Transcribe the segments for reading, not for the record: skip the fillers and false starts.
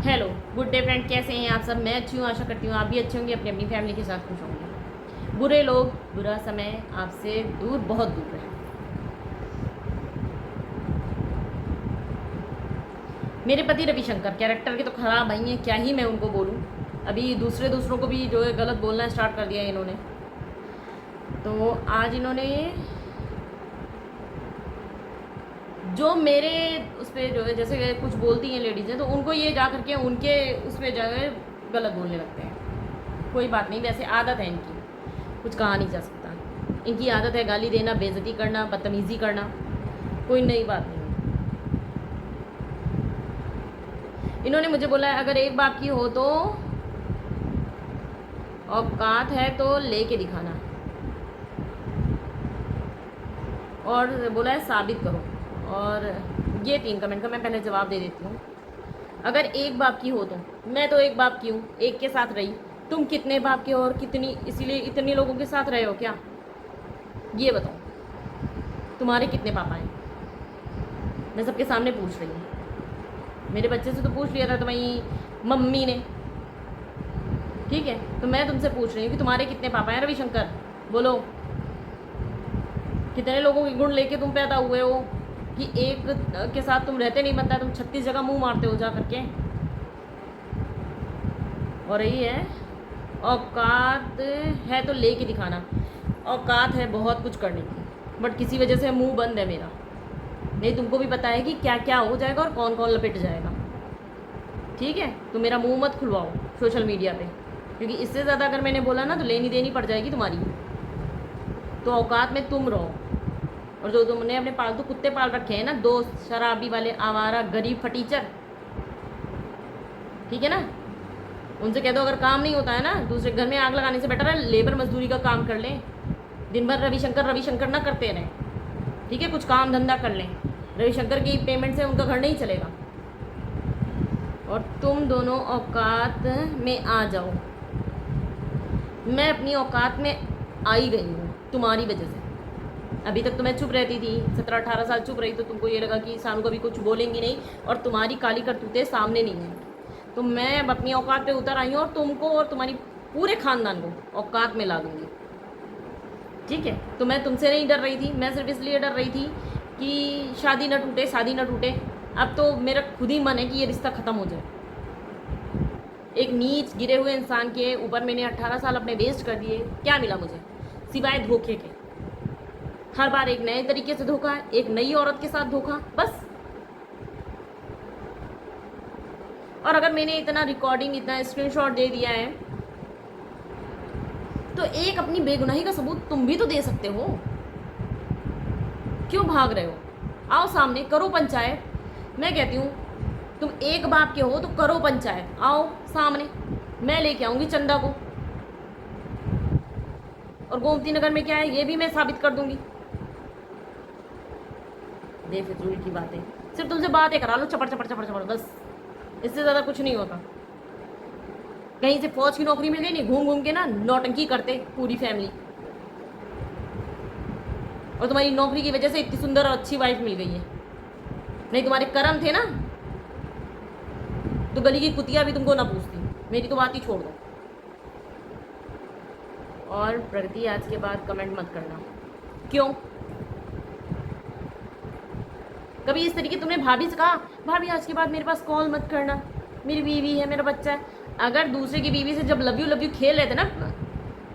Hello, good day friend, कैसे हैं आप सब। मैं अच्छी हूँ, आशा करती हूँ आप भी अच्छे होंगे, अपनी अपनी फैमिली के साथ खुश होंगे। बुरे लोग, बुरा समय आपसे दूर, बहुत दूर रहे। मेरे पति रविशंकर कैरेक्टर के तो खराब आई हैं, क्या ही मैं उनको बोलूँ। अभी दूसरों को भी जो है गलत बोलना स्टार्ट कर दिया है इन्होंने। तो आज इन्होंने जो मेरे उस पर जो है, जैसे कि कुछ बोलती हैं लेडीज़ें, तो उनको ये जा करके उनके उस पर जो है गलत बोलने लगते हैं। कोई बात नहीं, वैसे आदत है इनकी, कुछ कहा नहीं जा सकता। इनकी आदत है गाली देना, बेइज्जती करना, बदतमीज़ी करना, कोई नई बात नहीं। इन्होंने मुझे बोला है अगर एक बाप की हो तो औकात है तो लेके दिखाना, और बोला है साबित करो। और ये 3 कमेंट का मैं पहले जवाब दे देती हूँ। अगर एक बाप की हो तो मैं तो एक बाप की हूँ, एक के साथ रही। तुम कितने बाप के हो और कितनी, इसीलिए इतने लोगों के साथ रहे हो क्या? ये बताओ, तुम्हारे कितने पापा हैं? मैं सबके सामने पूछ रही हूँ। मेरे बच्चे से तो पूछ लिया था तुम्हारी मम्मी ने, ठीक है? तो मैं तुमसे पूछ रही हूँ कि तुम्हारे कितने पापा हैं रविशंकर, बोलो। कितने लोगों के गुण लेके तुम पैदा हुए हो कि एक के साथ तुम रहते नहीं बनता, तुम 36 जगह मुंह मारते हो जा करके। और यही है, औकात है तो लेके दिखाना। औकात है बहुत कुछ करने की, बट किसी वजह से मुंह बंद है मेरा। नहीं, तुमको भी पता है कि क्या क्या हो जाएगा और कौन कौन लपेट जाएगा, ठीक है? तो मेरा मुंह मत खुलवाओ सोशल मीडिया पे, क्योंकि इससे ज़्यादा अगर मैंने बोला ना तो लेनी देनी पड़ जाएगी तुम्हारी। तो औकात में तुम रहो। और जो तुमने अपने पालतू कुत्ते पाल रखे हैं ना, दोस्त शराबी वाले, आवारा, गरीब, फटीचर, ठीक है ना, उनसे कह दो अगर काम नहीं होता है ना, दूसरे घर में आग लगाने से बेटर है लेबर मजदूरी का काम कर लें। दिन भर रविशंकर रविशंकर ना करते रहें, ठीक है? कुछ काम धंधा कर लें। रविशंकर की पेमेंट से उनका घर नहीं चलेगा। और तुम दोनों औकात में आ जाओ। मैं अपनी औकात में आई गई हूँ तुम्हारी वजह से। अभी तक तो मैं चुप रहती थी, 17-18 साल चुप रही, तो तुमको ये लगा कि सानू कभी कुछ बोलेंगी नहीं और तुम्हारी काली करतूतें सामने नहीं हैं। तो मैं अब अपनी औकात पे उतर आई हूँ और तुमको और तुम्हारी पूरे खानदान को औकात में ला दूँगी, ठीक है? तो मैं तुमसे नहीं डर रही थी, मैं सिर्फ इसलिए डर रही थी कि शादी ना टूटे, शादी ना टूटे। अब तो मेरा खुद ही मन है कि ये रिश्ता ख़त्म हो जाए। एक नीच गिरे हुए इंसान के ऊपर मैंने 18 साल अपने वेस्ट कर दिए, क्या मिला मुझे सिवाय धोखे के? हर बार एक नए तरीके से धोखा, एक नई औरत के साथ धोखा, बस। और अगर मैंने इतना रिकॉर्डिंग, इतना स्क्रीनशॉट दे दिया है, तो एक अपनी बेगुनाही का सबूत तुम भी तो दे सकते हो। क्यों भाग रहे हो? आओ सामने, करो पंचायत। मैं कहती हूँ तुम एक बाप के हो तो करो पंचायत, आओ सामने, मैं लेके आऊंगी चंदा को। और गोमती नगर में क्या है ये भी मैं साबित कर दूंगी। बेफिजूल की बातें, सिर्फ तुमसे बातें करा लो, चपड़ चपड़ चपड़ चपड़, बस। इससे ज़्यादा कुछ नहीं होता। कहीं से फौज की नौकरी मिल गई नहीं, घूम घूम के ना नौटंकी करते पूरी फैमिली। और तुम्हारी नौकरी की वजह से इतनी सुंदर और अच्छी वाइफ मिल गई है। नहीं तुम्हारे कर्म थे ना, तो गली की कुतिया भी तुमको ना पूछती। मेरी तो बात ही छोड़ दो। और प्रगति आज के बाद कमेंट मत करना। क्यों? कभी इस तरीके तुमने भाभी से कहा, भाभी आज के बाद मेरे पास कॉल मत करना, मेरी बीवी है, मेरा बच्चा है? अगर दूसरे की बीवी से जब लव यू खेल रहे थे ना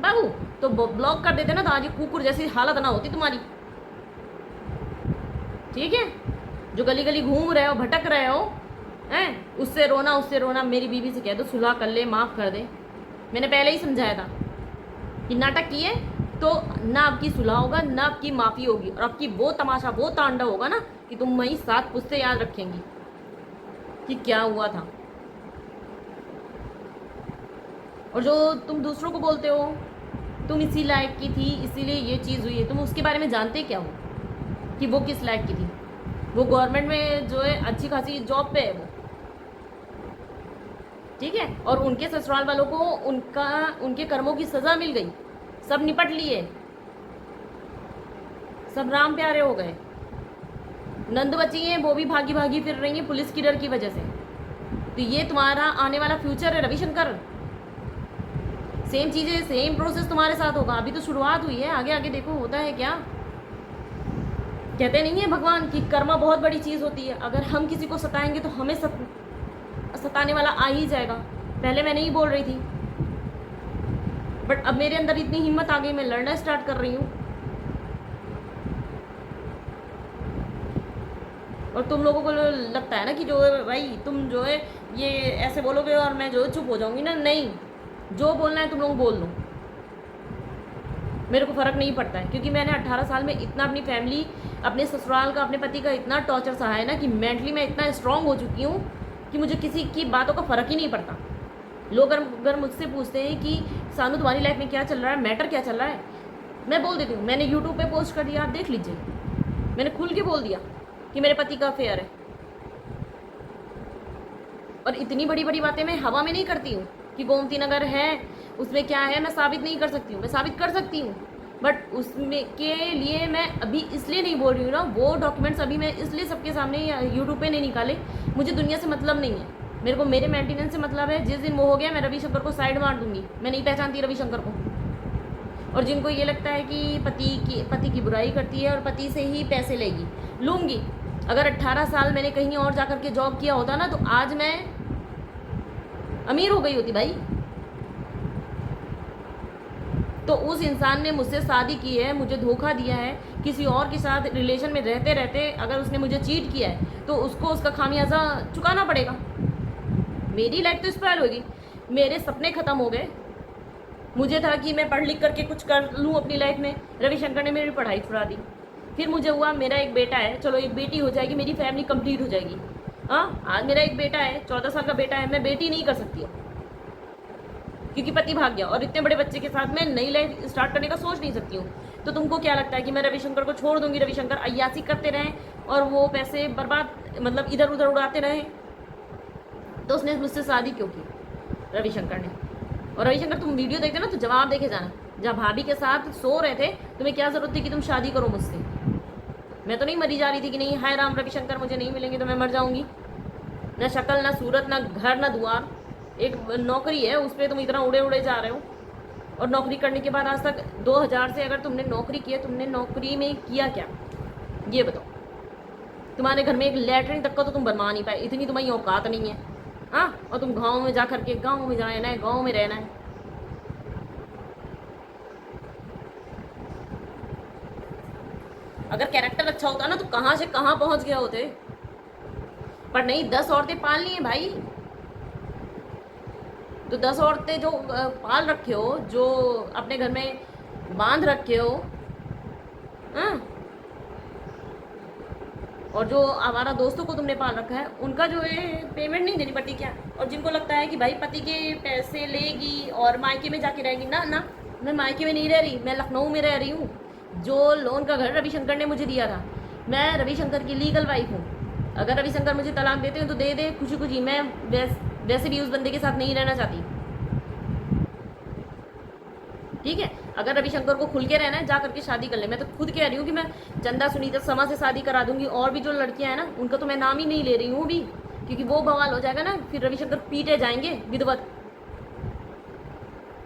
बाबू, तो ब्लॉक कर देते ना, तो आज ये कुकुर जैसी हालत ना होती तुम्हारी, ठीक है? जो गली गली घूम रहे हो, भटक रहे हो, हैं, उससे रोना, मेरी बीवी से कह दो सुलह कर ले, माफ़ कर दे। मैंने पहले ही समझाया था कि नाटक किए तो ना आपकी सुलह होगा, ना आपकी माफ़ी होगी, और आपकी वो तमाशा, वो तांडव होगा ना कि तुम वहीं 7 पुश्ते याद रखेंगी कि क्या हुआ था। और जो तुम दूसरों को बोलते हो तुम इसी लायक की थी, इसीलिए ये चीज़ हुई है, तुम उसके बारे में जानते क्या हो कि वो किस लायक की थी? वो गवर्नमेंट में जो है अच्छी खासी जॉब पे है वो, ठीक है? और उनके ससुराल वालों को उनके कर्मों की सज़ा मिल गई, सब निपट लिए, सब राम प्यारे हो गए। नंद बची हैं, वो भी भागी भागी फिर रही हैं पुलिस की डर की वजह से। तो ये तुम्हारा आने वाला फ्यूचर है रविशंकर। सेम चीज़ें, सेम प्रोसेस तुम्हारे साथ होगा। अभी तो शुरुआत हुई है, आगे आगे देखो होता है क्या। कहते नहीं है भगवान कि कर्मा बहुत बड़ी चीज़ होती है। अगर हम किसी को सताएंगे तो हमें सताने वाला आ ही जाएगा। पहले मैं नहीं बोल रही थी, बट अब मेरे अंदर इतनी हिम्मत आ गई, मैं लड़ना स्टार्ट कर रही हूँ। और तुम लोगों को लगता है ना कि जो है भाई तुम जो है ये ऐसे बोलोगे और मैं जो चुप हो जाऊंगी ना। नहीं, जो बोलना है तुम लोग बोल लो, मेरे को फ़र्क नहीं पड़ता है। क्योंकि मैंने 18 साल में इतना अपनी फैमिली, अपने ससुराल का, अपने पति का इतना टॉर्चर सहा है ना कि मेंटली मैं इतना स्ट्रांग हो चुकी हूँ कि मुझे किसी की बातों का फ़र्क ही नहीं पड़ता। लोग अगर मुझसे पूछते हैं कि सानू तुम्हारी लाइफ में क्या चल रहा है, मैटर क्या चल रहा है, मैं बोल देती हूँ मैंने यूट्यूब पे पोस्ट कर दिया, आप देख लीजिए। मैंने खुल के बोल दिया कि मेरे पति का अफेयर है। और इतनी बड़ी बड़ी बातें मैं हवा में नहीं करती हूँ कि गोमती नगर है उसमें क्या है मैं साबित नहीं कर सकती हूँ। मैं साबित कर सकती हूँ, बट उसमें के लिए मैं अभी इसलिए नहीं बोल रही हूँ ना। वो डॉक्यूमेंट्स अभी मैं इसलिए सबके सामने यूट्यूब पे नहीं निकाले। मुझे दुनिया से मतलब नहीं है, मेरे को मेरे मेंटेनेंस से मतलब है। जिस दिन वो हो गया मैं रविशंकर को साइड मार दूंगी। मैं नहीं पहचानती रविशंकर को। और जिनको ये लगता है कि पति की बुराई करती है और पति से ही पैसे लेगी, लूँगी। अगर 18 साल मैंने कहीं और जाकर के जॉब किया होता ना तो आज मैं अमीर हो गई होती भाई। तो उस इंसान ने मुझसे शादी की है, मुझे धोखा दिया है, किसी और के साथ रिलेशन में रहते रहते अगर उसने मुझे चीट किया है तो उसको उसका खामियाजा चुकाना पड़ेगा। मेरी लाइफ तो स्पॉइल होगी, मेरे सपने ख़त्म हो गए। मुझे था कि मैं पढ़ लिख करके कुछ कर लूँ अपनी लाइफ में, रविशंकर ने मेरी पढ़ाई छुड़ा दी। फिर मुझे हुआ मेरा एक बेटा है, चलो एक बेटी हो जाएगी, मेरी फैमिली कंप्लीट हो जाएगी। हाँ, आज मेरा एक बेटा है, 14 साल का बेटा है, मैं बेटी नहीं कर सकती हूँ क्योंकि पति भाग गया। और इतने बड़े बच्चे के साथ मैं नई लाइफ स्टार्ट करने का सोच नहीं सकती हूँ। तो तुमको क्या लगता है कि मैं रविशंकर को छोड़ दूंगी, रविशंकर अय्यासी करते रहें और वो पैसे बर्बाद मतलब इधर उधर उड़ाते रहें? तो उसने मुझसे शादी क्यों की रविशंकर ने? और रविशंकर तुम वीडियो देखते ना तो जवाब देके जाना, जब भाभी के साथ सो रहे थे तुम्हें क्या ज़रूरत थी कि तुम शादी करो मुझसे? मैं तो नहीं मरी जा रही थी कि नहीं हाय राम रविशंकर मुझे नहीं मिलेंगे तो मैं मर जाऊंगी। ना शक्ल, ना सूरत, ना घर, ना द्वार। एक नौकरी है उस पर तुम इतना उड़े उड़े जा रहे हो। और नौकरी करने के बाद आज तक 2000 से अगर तुमने नौकरी की है, तुमने नौकरी में किया क्या ये बताओ? तुम्हारे घर में एक लैटरिन तक का तो तुम बनवा नहीं पाए, इतनी तुम्हारी औकात नहीं है। हाँ, और तुम गाँव में जा करके गाँव में जाना है, गाँव में रहना है। अगर कैरेक्टर अच्छा होता ना तो कहाँ से कहाँ पहुँच गया होते। पर नहीं, 10 औरतें पालनी है भाई, तो 10 औरतें जो पाल रखे हो, जो अपने घर में बांध रखे हो, हाँ, और जो हमारा दोस्तों को तुमने पाल रखा है उनका जो है पेमेंट नहीं देनी पड़ती क्या? और जिनको लगता है कि भाई पति के पैसे लेगी और मायके में जाके रहेगी, ना ना, मैं मायके में नहीं रह रही, मैं लखनऊ में रह रही हूँ। जो लोन का घर रविशंकर ने मुझे दिया था, मैं रविशंकर की लीगल वाइफ हूँ। अगर रविशंकर मुझे तलाक देते हैं तो दे दे, खुशी खुशी। मैं वैसे भी उस बंदे के साथ नहीं रहना चाहती, ठीक है? अगर रविशंकर को खुल के रहना है जा करके शादी कर ले। मैं तो खुद कह रही हूँ कि मैं चंदा सुनीता समा से शादी करा दूंगी। और भी जो लड़कियां हैं ना उनका तो मैं नाम ही नहीं ले रही हूँ भी, क्योंकि वो बवाल हो जाएगा ना, फिर रविशंकर पीटे जाएंगे विधवत,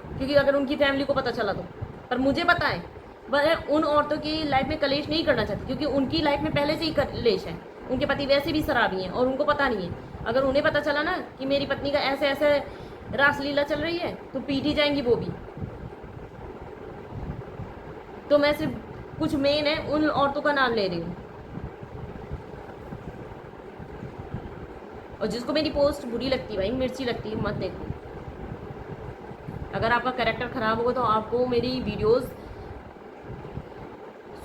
क्योंकि अगर उनकी फैमिली को पता चला तो। पर मुझे पता है वह उन औरतों की लाइफ में कलेश नहीं करना चाहती, क्योंकि उनकी लाइफ में पहले से ही कलेश है। उनके पति वैसे भी शराबी हैं और उनको पता नहीं है। अगर उन्हें पता चला ना कि मेरी पत्नी का ऐसे ऐसे रासलीला चल रही है तो पीटी जाएंगी वो भी। तो मैं सिर्फ कुछ मेन है उन औरतों का नाम ले रही हूँ। और जिसको मेरी पोस्ट बुरी लगती है भाई, मिर्ची लगती है, मत देखो। अगर आपका कैरेक्टर खराब होगा तो आपको मेरी वीडियोस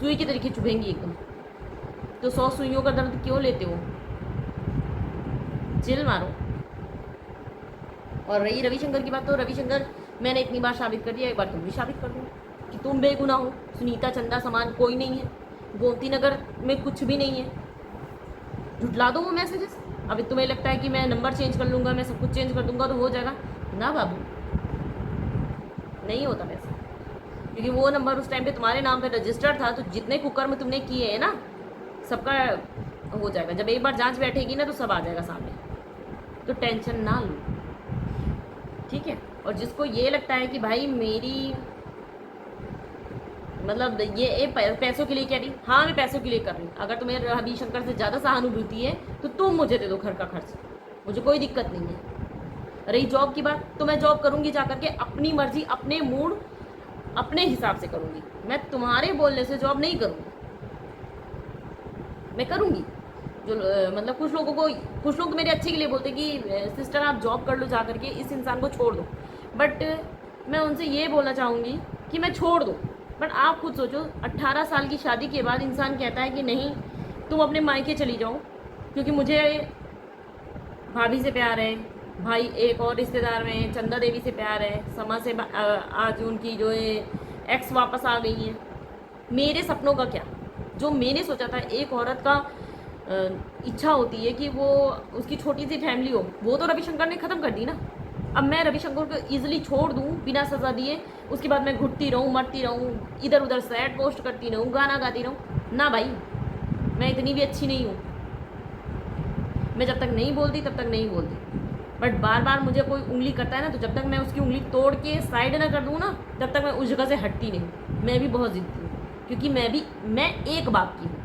सुई की तरीके चुभेंगी एकदम। तो 100 सुइयों का दर्द क्यों लेते हो? चिल मारो। और रही रविशंकर की बात, तो रविशंकर मैंने इतनी बार साबित कर दिया, एक बार तुम भी साबित कर दो कि तुम बेगुनाह हो। सुनीता चंदा समान कोई नहीं है, गोमती नगर में कुछ भी नहीं है। झुटला दो वो मैसेजेस। अभी तुम्हें लगता है कि मैं नंबर चेंज कर लूँगा, मैं सब कुछ चेंज कर दूंगा तो हो जाएगा? ना बाबू, नहीं होता वैसे। क्योंकि वो नंबर उस टाइम पे तुम्हारे नाम पे रजिस्टर्ड था, तो जितने कुकर्म तुमने किए हैं ना सबका हो जाएगा। जब एक बार जांच बैठेगी ना तो सब आ जाएगा सामने। तो टेंशन ना लो, ठीक है। और जिसको ये लगता है कि भाई मेरी मतलब ये पैसों के लिए कह रही, हाँ मैं पैसों के लिए कर रही हूँ। अगर तुम्हें रविशंकर से ज़्यादा सहानुभूति है तो तुम मुझे दे दो घर का खर्च, मुझे कोई दिक्कत नहीं है। रही जॉब की बात, तो मैं जॉब करूँगी जा करके अपनी मर्जी, अपने मूड, अपने हिसाब से करूँगी। मैं तुम्हारे बोलने से जॉब नहीं करूँगी, मैं करूँगी जो मतलब कुछ लोग तो मेरे अच्छे के लिए बोलते कि सिस्टर आप जॉब कर लो जा करके, इस इंसान को छोड़ दो। बट मैं उनसे ये बोलना चाहूँगी कि मैं छोड़ दूँ, बट आप खुद सोचो 18 साल की शादी के बाद इंसान कहता है कि नहीं तुम अपने मायके चली जाओ, क्योंकि मुझे भाभी से प्यार है, भाई एक और रिश्तेदार में चंदा देवी से प्यार है, समा से आज उनकी जो है एक्स वापस आ गई हैं। मेरे सपनों का क्या, जो मैंने सोचा था एक औरत का इच्छा होती है कि वो उसकी छोटी सी फैमिली हो, वो तो रविशंकर ने ख़त्म कर दी ना। अब मैं रविशंकर को ईजिली छोड़ दूँ बिना सज़ा दिए, उसके बाद मैं घुटती रहूँ, मरती रहूँ, इधर उधर सैड पोस्ट करती रहूँ, गाना गाती रहूँ, ना भाई मैं इतनी भी अच्छी नहीं हूँ। मैं जब तक नहीं बोलती तब तक नहीं बोलती, बट बार बार मुझे कोई उंगली करता है ना, तो जब तक मैं उसकी उंगली तोड़ के साइड ना कर दूँ ना, तब तक मैं उस जगह से हटती नहीं। मैं भी बहुत जिद्दी हूँ, क्योंकि मैं एक बाप की हूँ।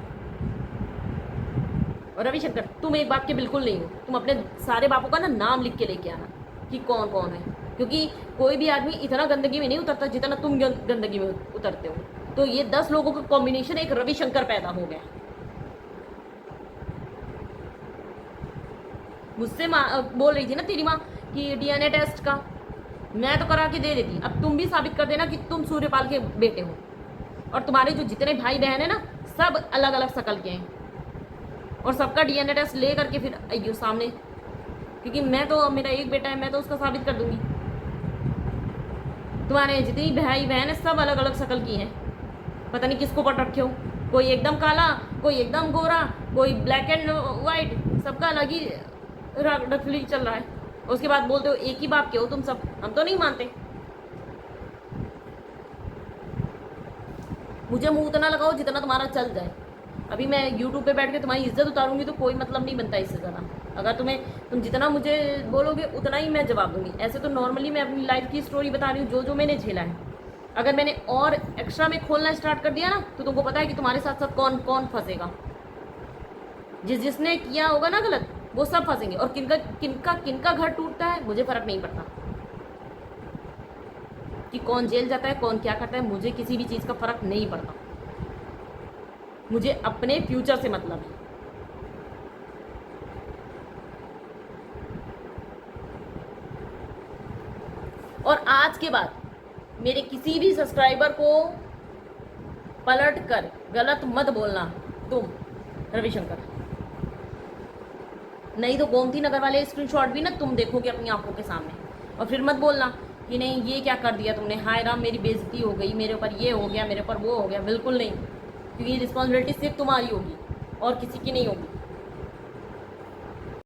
और रविशंकर तुम एक बाप के बिल्कुल नहीं हो, तुम अपने सारे बापों का ना नाम लिख के लेके आना कि कौन कौन है, क्योंकि कोई भी आदमी इतना गंदगी में नहीं उतरता जितना तुम गंदगी में उतरते हो। तो ये 10 लोगों का कॉम्बिनेशन एक रविशंकर पैदा हो गया। मुझसे बोल रही थी ना तेरी माँ कि डीएनए टेस्ट का, मैं तो करा के दे देती। अब तुम भी साबित कर देना कि तुम सूर्यपाल के बेटे हो, और तुम्हारे जो जितने भाई बहन है ना सब अलग अलग शकल के हैं, और सबका डीएनए टेस्ट ले करके फिर आइयो सामने, क्योंकि मैं तो मेरा एक बेटा है, मैं तो उसका साबित कर दूंगी। तुम्हारे जितनी भाई बहन है सब अलग अलग शक्ल की हैं, पता नहीं किसको पट रखे हो, कोई एकदम काला, कोई एकदम गोरा, कोई ब्लैक एंड वाइट, सबका अलग ही रखली चल रहा है। उसके बाद बोलते हो एक ही बाप के हो तुम सब, हम तो नहीं मानते। मुझे मुंह उतना लगाओ जितना तुम्हारा चल जाए। अभी मैं यूट्यूब पे बैठ के तुम्हारी इज्जत उतारूंगी तो कोई मतलब नहीं बनता इससे ज़्यादा। अगर तुम जितना मुझे बोलोगे उतना ही मैं जवाब दूंगी। ऐसे तो नॉर्मली मैं अपनी लाइफ की स्टोरी बता रही हूँ जो मैंने झेला है। अगर मैंने और एक्स्ट्रा में खोलना स्टार्ट कर दिया ना तो तुमको पता है कि तुम्हारे साथ साथ कौन कौन फंसेगा। जिसने किया होगा ना गलत वो सब फंसेंगे, और किनका घर टूटता है मुझे फ़र्क नहीं पड़ता कि कौन जेल जाता है कौन क्या करता है, मुझे किसी भी चीज़ का फ़र्क नहीं पड़ता। मुझे अपने फ्यूचर से मतलब है। और आज के बाद मेरे किसी भी सब्सक्राइबर को पलट कर गलत मत बोलना तुम रविशंकर, नहीं तो गोमती नगर वाले स्क्रीनशॉट भी ना तुम देखोगे अपनी आंखों के सामने, और फिर मत बोलना कि नहीं ये क्या कर दिया तुमने, हाय राम मेरी बेइज्जती हो गई, मेरे ऊपर ये हो गया, मेरे ऊपर वो हो गया। बिल्कुल नहीं, क्योंकि रिस्पॉन्सिबिलिटी सिर्फ तुम्हारी होगी और किसी की नहीं होगी।